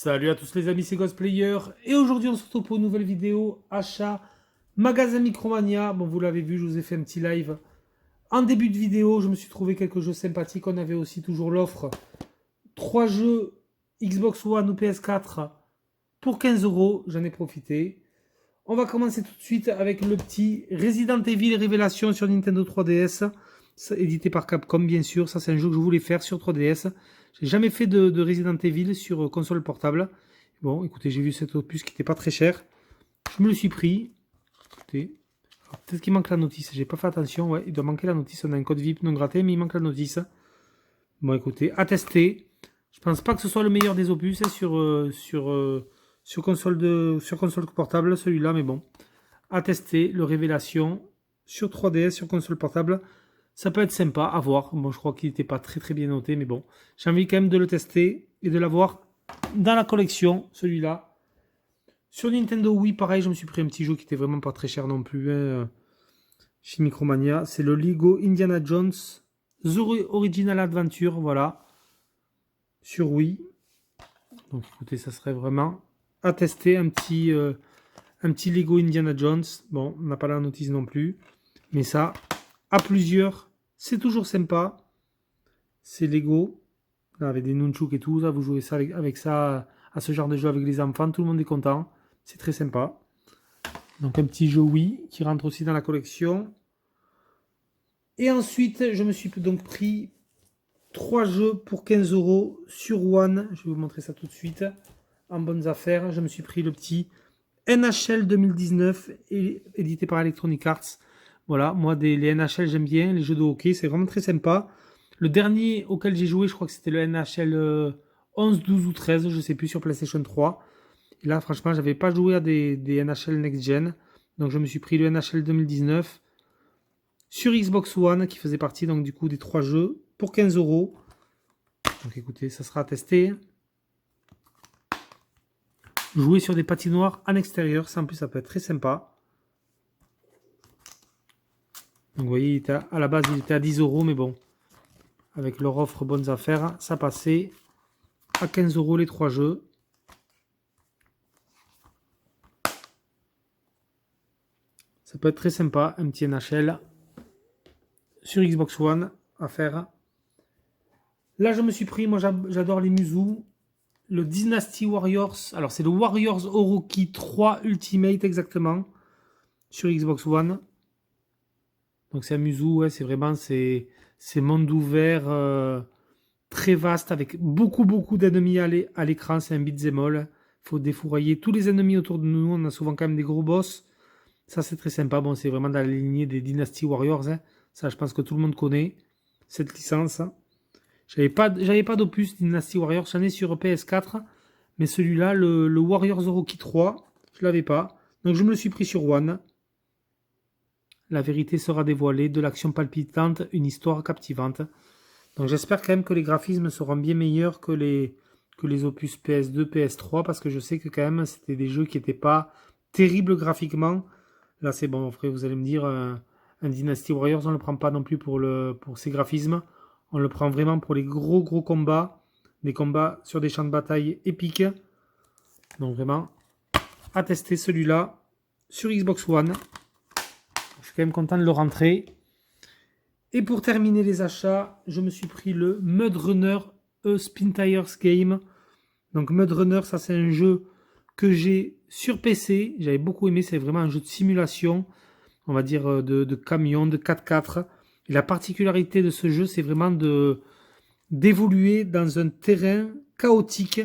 Salut à tous les amis, c'est Ghostplayer et aujourd'hui on se retrouve pour une nouvelle vidéo achat magasin Micromania. Bon, vous l'avez vu, je vous ai fait un petit live en début de vidéo. Je me suis trouvé quelques jeux sympathiques. On avait aussi toujours l'offre 3 jeux Xbox One ou PS4 pour 15 €. J'en ai profité. On va commencer tout de suite avec le petit Resident Evil Révélation sur Nintendo 3DS, édité par Capcom bien sûr. Ça c'est un jeu que je voulais faire sur 3DS. J'ai jamais fait de Resident Evil sur console portable. Bon, écoutez, j'ai vu cet opus qui n'était pas très cher. Je me le suis pris. Écoutez, peut-être qu'il manque la notice. J'ai pas fait attention. Ouais, il doit manquer la notice. On a un code VIP non gratté, mais il manque la notice. Bon, écoutez, à tester. Je pense pas que ce soit le meilleur des opus hein, sur console portable, celui-là, mais bon. À tester, le Révélation sur 3DS, sur console portable. Ça peut être sympa à voir. Bon, je crois qu'il n'était pas très bien noté, mais bon. J'ai envie quand même de le tester et de l'avoir dans la collection, celui-là. Sur Nintendo Wii, pareil, je me suis pris un petit jeu qui était vraiment pas très cher non plus. Hein, chez Micromania. C'est le Lego Indiana Jones The Original Adventure, voilà. Sur Wii. Donc écoutez, ça serait vraiment à tester. Un petit Lego Indiana Jones. Bon, on n'a pas la notice non plus. Mais ça, à plusieurs, c'est toujours sympa. C'est Lego. Là, avec des nunchuks et tout, ça, vous jouez ça avec ça à ce genre de jeu avec les enfants, tout le monde est content. C'est très sympa. Donc un petit jeu Wii qui rentre aussi dans la collection. Et ensuite, je me suis donc pris 3 jeux pour 15 € sur One. Je vais vous montrer ça tout de suite. En bonnes affaires, je me suis pris le petit NHL 2019 édité par Electronic Arts. Voilà, moi les NHL j'aime bien, les jeux de hockey, c'est vraiment très sympa. Le dernier auquel j'ai joué, je crois que c'était le NHL 11, 12 ou 13, je sais plus, sur PlayStation 3. Et là, franchement, j'avais pas joué à des NHL Next Gen. Donc je me suis pris le NHL 2019 sur Xbox One, qui faisait partie donc du coup des 3 jeux pour 15 €. Donc écoutez, ça sera testé. Jouer sur des patinoires en extérieur, ça en plus ça peut être très sympa. Donc vous voyez, à la base il était à 10 €, mais bon, avec leur offre bonnes affaires, ça passait à 15 € les 3 jeux. Ça peut être très sympa, un petit NHL sur Xbox One à faire. Là je me suis pris, moi j'adore les Musou, le Dynasty Warriors. Alors c'est le Warriors Orochi 3 Ultimate exactement sur Xbox One. Donc c'est un Musou, ouais, c'est vraiment c'est monde ouvert, très vaste avec beaucoup d'ennemis à l'écran. C'est un beat'em all. Il faut défourailler tous les ennemis autour de nous. On a souvent quand même des gros boss. Ça c'est très sympa. Bon, c'est vraiment dans la lignée des Dynasty Warriors. Hein. Ça, je pense que tout le monde connaît cette licence. J'avais pas d'opus Dynasty Warriors. J'en ai sur PS4, mais celui-là, le Warriors Orochi 3, je l'avais pas. Donc je me le suis pris sur One. La vérité sera dévoilée, de l'action palpitante, une histoire captivante. Donc j'espère quand même que les graphismes seront bien meilleurs que les opus PS2, PS3, parce que je sais que quand même c'était des jeux qui n'étaient pas terribles graphiquement. Là c'est bon, après vous allez me dire, un Dynasty Warriors on ne le prend pas non plus pour ses graphismes. On le prend vraiment pour les gros combats, des combats sur des champs de bataille épiques. Donc vraiment, à tester celui-là sur Xbox One. Je suis quand même content de le rentrer. Et pour terminer les achats, je me suis pris le Mud Runner Spin Tires Game. Donc Mud Runner, ça c'est un jeu que j'ai sur PC. J'avais beaucoup aimé, c'est vraiment un jeu de simulation, on va dire de camion, de 4x4. Et la particularité de ce jeu, c'est vraiment d'évoluer dans un terrain chaotique.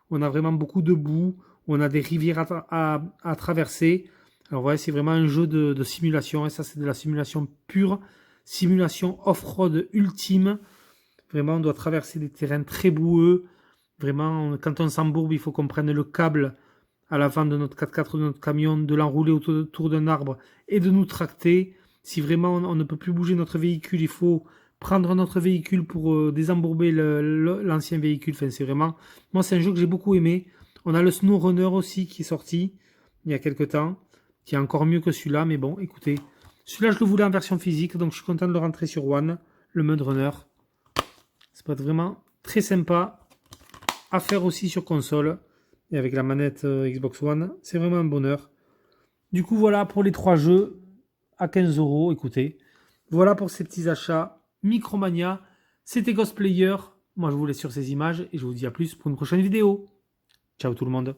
On a vraiment beaucoup de boue, on a des rivières à traverser. Alors voilà, c'est vraiment un jeu de simulation. Et ça, c'est de la simulation pure. Simulation off-road ultime. Vraiment, on doit traverser des terrains très boueux. Vraiment, quand on s'embourbe, il faut qu'on prenne le câble à l'avant de notre 4x4, de notre camion, de l'enrouler autour d'un arbre et de nous tracter. Si vraiment on ne peut plus bouger notre véhicule, il faut prendre notre véhicule pour désembourber l'ancien véhicule. Enfin, c'est vraiment... Moi, c'est un jeu que j'ai beaucoup aimé. On a le Snow Runner aussi qui est sorti il y a quelques temps, qui est encore mieux que celui-là. Mais bon, écoutez, celui-là, je le voulais en version physique, donc je suis content de le rentrer sur One, le Mud Runner. Ça peut être vraiment très sympa à faire aussi sur console. Et avec la manette Xbox One, c'est vraiment un bonheur. Du coup, voilà pour les 3 jeux à 15 €. Écoutez, voilà pour ces petits achats Micromania. C'était Ghostplayer. Moi, je vous laisse sur ces images et je vous dis à plus pour une prochaine vidéo. Ciao tout le monde.